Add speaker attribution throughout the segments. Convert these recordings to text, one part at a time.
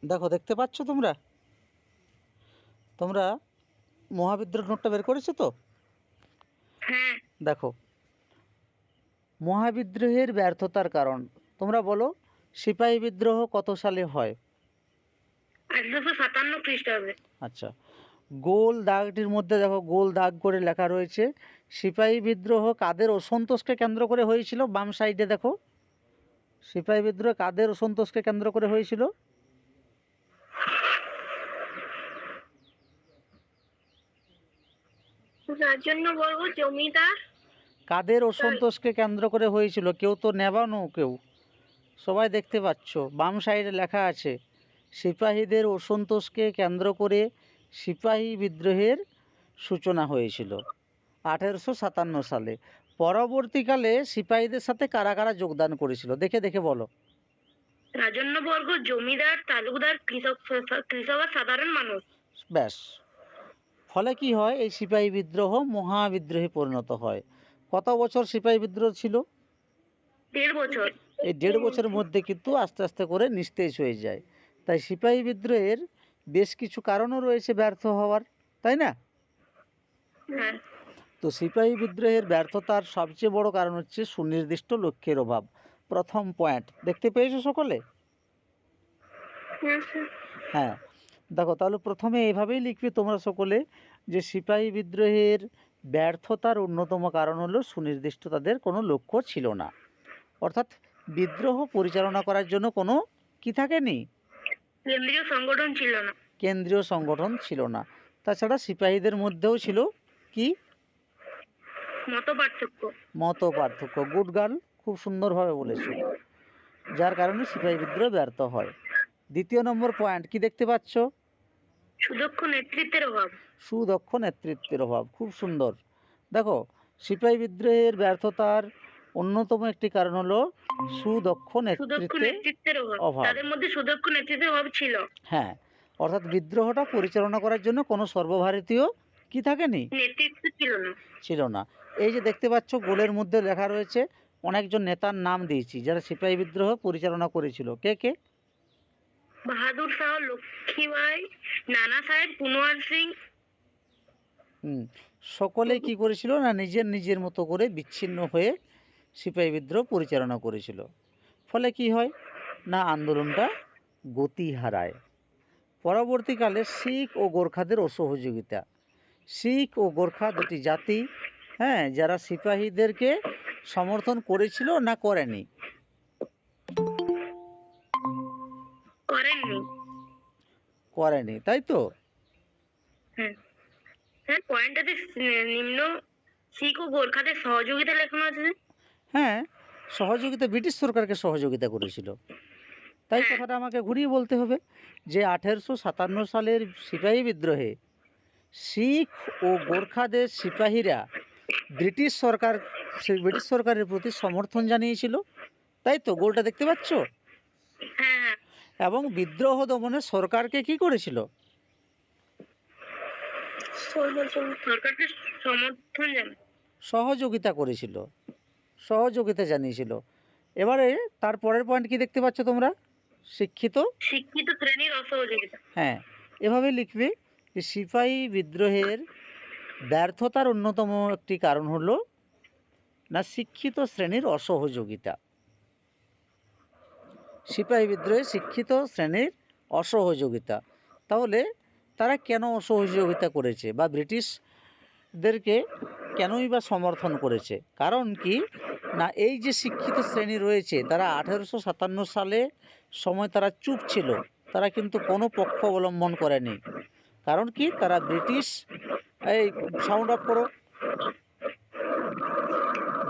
Speaker 1: দেখো, দেখতে পাচ্ছ তোমরা? তোমরা মহাবিদ্রোহ নোটটা বের করেছো তো?
Speaker 2: হ্যাঁ,
Speaker 1: দেখো, মহাবিদ্রোহের ব্যর্থতার কারণ তোমরা বলো। সিপাহী বিদ্রোহ কত সালে হয়?
Speaker 2: 1857 খ্রিস্টাব্দে।
Speaker 1: আচ্ছা, গোল দাগটির মধ্যে দেখো, গোল দাগ করে লেখা রয়েছে সিপাহী বিদ্রোহ কাদের অসন্তোষকে কেন্দ্র করে হয়েছিল। বাম সাইডে দেখো, সিপাহী বিদ্রোহ কাদের অসন্তোষকে কেন্দ্র করে হয়েছিল?
Speaker 2: রাজন্যবর্গ জমিদার।
Speaker 1: কাদের অসন্তোষকে কেন্দ্র করে হয়েছিল? কেউ তো নেবানো, কেউ সবাই দেখতে পাচ্ছ, বাম সাইডে লেখা আছে সিপাহীদের অসন্তোষকে কেন্দ্র করে সিপাহী বিদ্রোহের সূচনা হয়েছিল 1857 সালে। পরবর্তীকালে সিপাহীদের সাথে কারা কারা যোগদান করেছিল দেখে দেখে বলো।
Speaker 2: রাজন্যবর্গ জমিদার, তালুকদার, কৃষক আর সাধারণ মানুষ।
Speaker 1: ব্যাস, ফলে কি হয়, এই সিপাহী বিদ্রোহ মহাবিদ্রোহে পরিণত হয়। কত বছর সিপাহী বিদ্রোহ ছিল?
Speaker 2: 1.5 বছর।
Speaker 1: এই 1.5 বছরের মধ্যে কিন্তু আস্তে আস্তে করে নিস্তেজ হয়ে যায়। তাই সিপাহী বিদ্রোহের বেশ কিছু কারণও রয়েছে ব্যর্থ হওয়ার, তাই না?
Speaker 2: হ্যাঁ।
Speaker 1: তো সিপাহী বিদ্রোহের ব্যর্থতার সবচেয়ে বড় কারণ হচ্ছে সুনির্দিষ্ট লক্ষ্যের অভাব। প্রথম পয়েন্ট দেখতে পেয়েছো সকলে?
Speaker 2: হ্যাঁ, স্যার।
Speaker 1: হ্যাঁ, দেখো তাহলে প্রথমে এভাবেই লিখবে তোমরা সকলে যে সিপাহী বিদ্রোহের ব্যর্থতার অন্যতম কারণ হলো সুনির্দিষ্ট তাদের কোনো লক্ষ্য ছিল না। অর্থাৎ বিদ্রোহ পরিচালনা করার জন্য কোনো কি থাকেনি?
Speaker 2: কেন্দ্রীয় সংগঠন ছিল না।
Speaker 1: কেন্দ্রীয় সংগঠন ছিল না। তাছাড়া সিপাহীদের মধ্যেও ছিল কি?
Speaker 2: মত পার্থক্য।
Speaker 1: মত পার্থক্য। গুড গার্ল, খুব সুন্দরভাবে বলেছো। যার কারণে সিপাহী বিদ্রোহ ব্যর্থ হয়। দ্বিতীয় নম্বর পয়েন্ট কি দেখতে পাচ্ছ?
Speaker 2: সুদক্ষ নেতৃত্বের অভাব।
Speaker 1: সুদক্ষ নেতৃত্বের অভাব, খুব সুন্দর। দেখো, সিপাহী বিদ্রোহের ব্যর্থতার অন্যতম একটি কারণ হলো সুদক্ষ
Speaker 2: নেতৃত্বের
Speaker 1: অভাব।
Speaker 2: তাদের মধ্যে সুদক্ষ নেতৃত্বের অভাব ছিল।
Speaker 1: হ্যাঁ, অর্থাৎ বিদ্রোহটা পরিচালনা করার জন্য কোনো সর্বভারতীয় কি থাকেনি?
Speaker 2: নেতৃত্ব ছিল না।
Speaker 1: ছিল না। এই যে দেখতে পাচ্ছ গোলের মধ্যে লেখা রয়েছে অনেকজন নেতার নাম দিয়েছি যারা সিপাহী বিদ্রোহ পরিচালনা করেছিল। কে কে?
Speaker 2: বাহাদুর শাহ, লক্ষ্মীবাই, নানা সাহেব, কুনওয়ার সিং।
Speaker 1: সকলেই কি করেছিল না, নিজের নিজের মতো করে বিচ্ছিন্ন হয়ে সিপাহী বিদ্রোহ পরিচালনা করেছিল। ফলে কি হয় না, আন্দোলনটা গতি হারায়। পরবর্তীকালে শিখ ও গোর্খাদের অসহযোগিতা। শিখ ও গোর্খা দুটি জাতি, হ্যাঁ, যারা সিপাহীদেরকে সমর্থন করেছিল না করেনি?
Speaker 2: করেননি।
Speaker 1: করেনি, তাই তো?
Speaker 2: হ্যাঁ, হ্যাঁ, পয়েন্টটাতে নিম্ন শিখ ও গোর্খাদের সহযোগিতা লেখানো আছে।
Speaker 1: হ্যাঁ, সহযোগিতা, ব্রিটিশ সরকারকে সহযোগিতা করেছিল। তাই
Speaker 2: হ্যাঁ।
Speaker 1: কথাটা আমাকে ঘুরিয়ে বলতে হবে যে 1857 সালের সিপাহী বিদ্রোহে শিখ ও গোর্খাদের সিপাহীরা ব্রিটিশ সরকার ব্রিটিশ সরকারের প্রতি সমর্থন জানিয়েছিল, তাই তো? গোলটা দেখতে পাচ্ছ?
Speaker 2: হ্যাঁ, হ্যাঁ।
Speaker 1: এবং বিদ্রোহ দমনে সরকারকে কি করেছিল?
Speaker 2: সরকারকে সমর্থন জানায়।
Speaker 1: সহযোগিতা করেছিল, সহযোগিতা জানিয়েছিল। এবারে তার পরের পয়েন্ট কি দেখতে পাচ্ছ তোমরা? শিক্ষিত
Speaker 2: শিক্ষিত শ্রেণীর অসহযোগিতা।
Speaker 1: হ্যাঁ, এভাবে লিখবে যে সিপাহী বিদ্রোহের ব্যর্থতার অন্যতম একটি কারণ হলো না শিক্ষিত শ্রেণীর অসহযোগিতা। সিপাহী বিদ্রোহে শিক্ষিত শ্রেণীর অসহযোগিতা। তাহলে তারা কেন অসহযোগিতা করেছে বা ব্রিটিশদেরকে কেনই বা সমর্থন করেছে? কারণ কি না, এই যে শিক্ষিত শ্রেণী রয়েছে তারা 1857 সালে সময় তারা চুপ ছিল, তারা কিন্তু কোনো পক্ষ অবলম্বন করেনি। কারণ কি, তারা ব্রিটিশ, এই সাউন্ড অফ করো,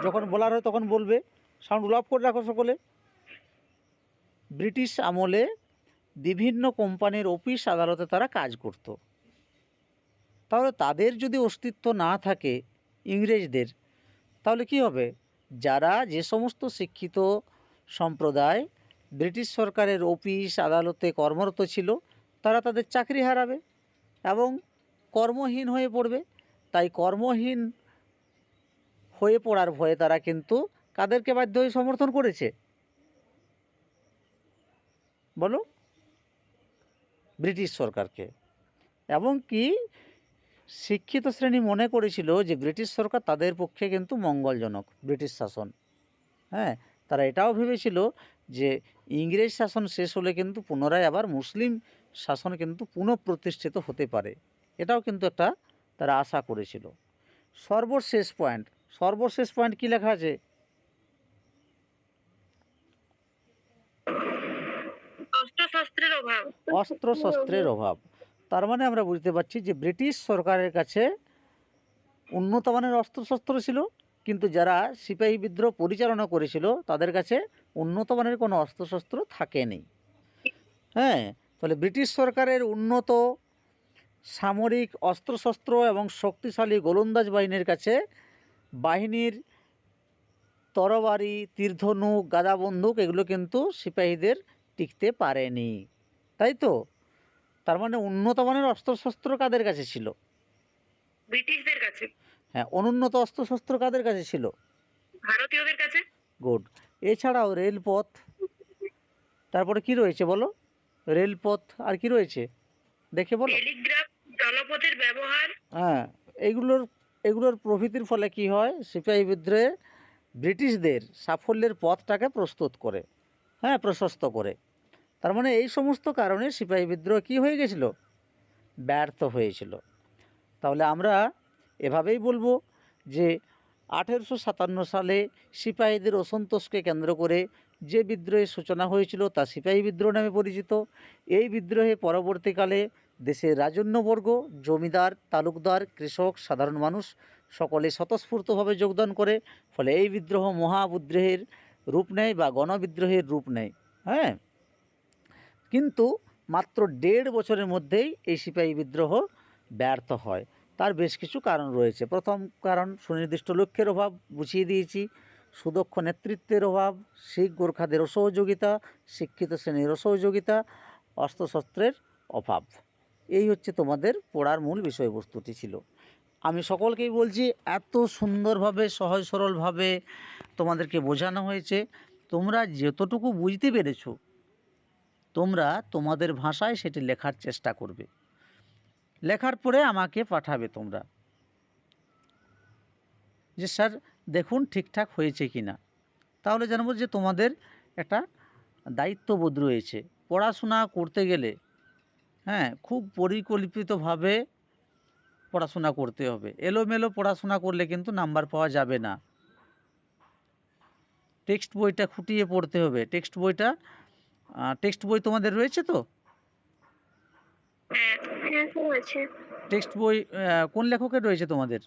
Speaker 1: যখন বলার হয় তখন বলবে, সাউন্ড অফ করে রাখো সকলে। ব্রিটিশ আমলে বিভিন্ন কোম্পানির অফিস আদালতে তারা কাজ করত। তাহলে তাদের যদি অস্তিত্ব না থাকে ইংরেজদের, তাহলে কি হবে? যারা যে সমস্ত শিক্ষিত সম্প্রদায় ব্রিটিশ সরকারের অফিস আদালতে কর্মরত ছিল তারা তাদের চাকরি হারাবে এবং কর্মহীন হয়ে পড়বে। তাই কর্মহীন হয়ে পড়ার ভয়ে তারা কিন্তু কাদেরকে বাধ্য হয়ে সমর্থন করেছে বলো? ব্রিটিশ সরকারকে, এবং কি শিক্ষিত শ্রেণী মনে করেছিল যে ব্রিটিশ সরকার তাদের পক্ষে কিন্তু মঙ্গলজনক, ব্রিটিশ শাসন। হ্যাঁ, তারা এটাও ভেবেছিল যে ইংরেজ শাসন শেষ হলে কিন্তু পুনরায় আবার মুসলিম শাসন কিন্তু পুনঃপ্রতিষ্ঠিত হতে পারে, এটাও কিন্তু একটা তারা আশা করেছিল। সর্বশেষ পয়েন্ট কি লেখা আছে?
Speaker 2: অস্ত্রশস্ত্রের অভাব।
Speaker 1: অস্ত্রশস্ত্রের অভাব। তার মানে আমরা বুঝতে পারছি যে ব্রিটিশ সরকারের কাছে উন্নত মানের অস্ত্রশস্ত্র ছিল, কিন্তু যারা সিপাহী বিদ্রোহ পরিচালনা করেছিল তাদের কাছে উন্নত মানের কোনো অস্ত্রশস্ত্র থাকেনি। হ্যাঁ, তাহলে ব্রিটিশ সরকারের উন্নত সামরিক অস্ত্রশস্ত্র এবং শক্তিশালী গোলন্দাজ বাহিনীর কাছে বাহিনীর তরবারি, তীরধনুক, গাদা বন্দুক এগুলো কিন্তু সিপাহীদের টিকতে পারেনি, তাই তো? তার মানে উন্নত মানের অস্ত্রশস্ত্র কাদের কাছে ছিল?
Speaker 2: ব্রিটিশদের কাছে।
Speaker 1: হ্যাঁ, অনুন্নত অস্ত্রশস্ত্র কাদের কাছে ছিল?
Speaker 2: ভারতীয়দের কাছে।
Speaker 1: গুড। এছাড়াও রেলপথ, তারপরে কি রয়েছে বলো? রেলপথ আর কি রয়েছে দেখে বলো।
Speaker 2: টেলিগ্রাফ, জলপথের ব্যবহার।
Speaker 1: হ্যাঁ, এগুলোর প্রভৃতির ফলে কি হয়, সিপাহী বিদ্রোহে ব্রিটিশদের সাফল্যের পথটাকে প্রশস্ত করে। তার মানে এই সমস্ত কারণে সিপাহী বিদ্রোহ কি হয়ে গেছিল? ব্যর্থ হয়েছিল। তাহলে আমরা এভাবেই বলবো যে 1857 সালে সিপাহীদের অসন্তোষকে কেন্দ্র করে যে বিদ্রোহের সূচনা হয়েছিল তা সিপাহী বিদ্রোহ নামে পরিচিত। এই বিদ্রোহে পরবর্তীকালে দেশের রাজন্যবর্গ, জমিদার, তালুকদার, কৃষক, সাধারণ মানুষ সকলে স্বতঃস্ফূর্তভাবে যোগদান করে, ফলে এই বিদ্রোহ মহাবিদ্রোহের রূপ নেয় বা গণবিদ্রোহের রূপ নেয়। হ্যাঁ, কিন্তু মাত্র 1.5 বছরের মধ্যেই এই সিপাহী বিদ্রোহ ব্যর্থ হয়। তার বেশ কিছু কারণ রয়েছে। প্রথম কারণ সুনির্দিষ্ট লক্ষ্যের অভাব, বুঝিয়ে দিয়েছি। সুদক্ষ নেতৃত্বের অভাব, শিখ গোর্খাদের অসহযোগিতা, শিক্ষিত শ্রেণীর অসহযোগিতা, অস্ত্রশস্ত্রের অভাব। এই হচ্ছে তোমাদের পড়ার মূল বিষয়বস্তুটি ছিল। আমি সকলকেই বলছি, এত সুন্দরভাবে সহজ সরলভাবে তোমাদেরকে বোঝানো হয়েছে। তোমরা যতটুকু বুঝতে পেরেছো তোমরা তোমাদের ভাষায় সেটি লেখার চেষ্টা করবে। লেখার পরে আমাকে পাঠাবে তোমরা যে স্যার দেখুন ঠিকঠাক হয়েছে কি না। তাহলে জানবো যে তোমাদের একটা দায়িত্ববোধ রয়েছে। পড়াশোনা করতে গেলে খুব পরিকল্পিতভাবে পড়াশোনা করতে হবে। এলোমেলো পড়াশোনা করলে কিন্তু নাম্বার পাওয়া যাবে না। টেক্সট বইটা খুঁটিয়ে পড়তে হবে। টেক্সট বই তোমাদের রয়েছে তো?
Speaker 2: হ্যাঁ, আছে।
Speaker 1: টেক্সট বই কোন লেখকের রয়েছে তোমাদের?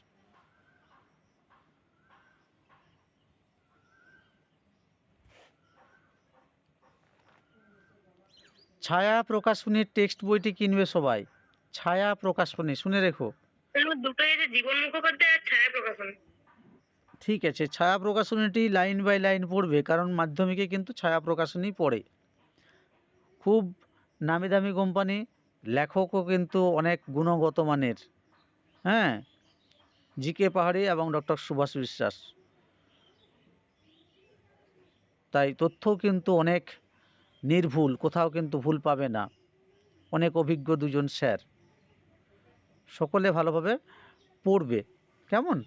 Speaker 1: ছায়া প্রকাশনীর টেক্সট বইটি কিনবে সবাই। ছায়া প্রকাশনী, শুনে রেখো।
Speaker 2: দুটোই আছে, জীবন মুখোপাধ্যায় আর ছায়া প্রকাশন।
Speaker 1: ঠিক আছে, ছায়া প্রকাশনীটি লাইন বাই লাইন পড়বে, কারণ মাধ্যমিকে কিন্তু ছায়া প্রকাশনী পড়ে। খুব নামি দামি কোম্পানি, লেখকও কিন্তু অনেক গুণগত মানের। জি.কে. পাহাড়ি এবং ডক্টর সুভাষ বিশ্বাস। তাই তথ্যও কিন্তু অনেক নির্ভুল, কোথাও কিন্তু ভুল পাবে না। অনেক অভিজ্ঞ দুজন স্যার, সকলে ভালোভাবে পড়বে। কেমন?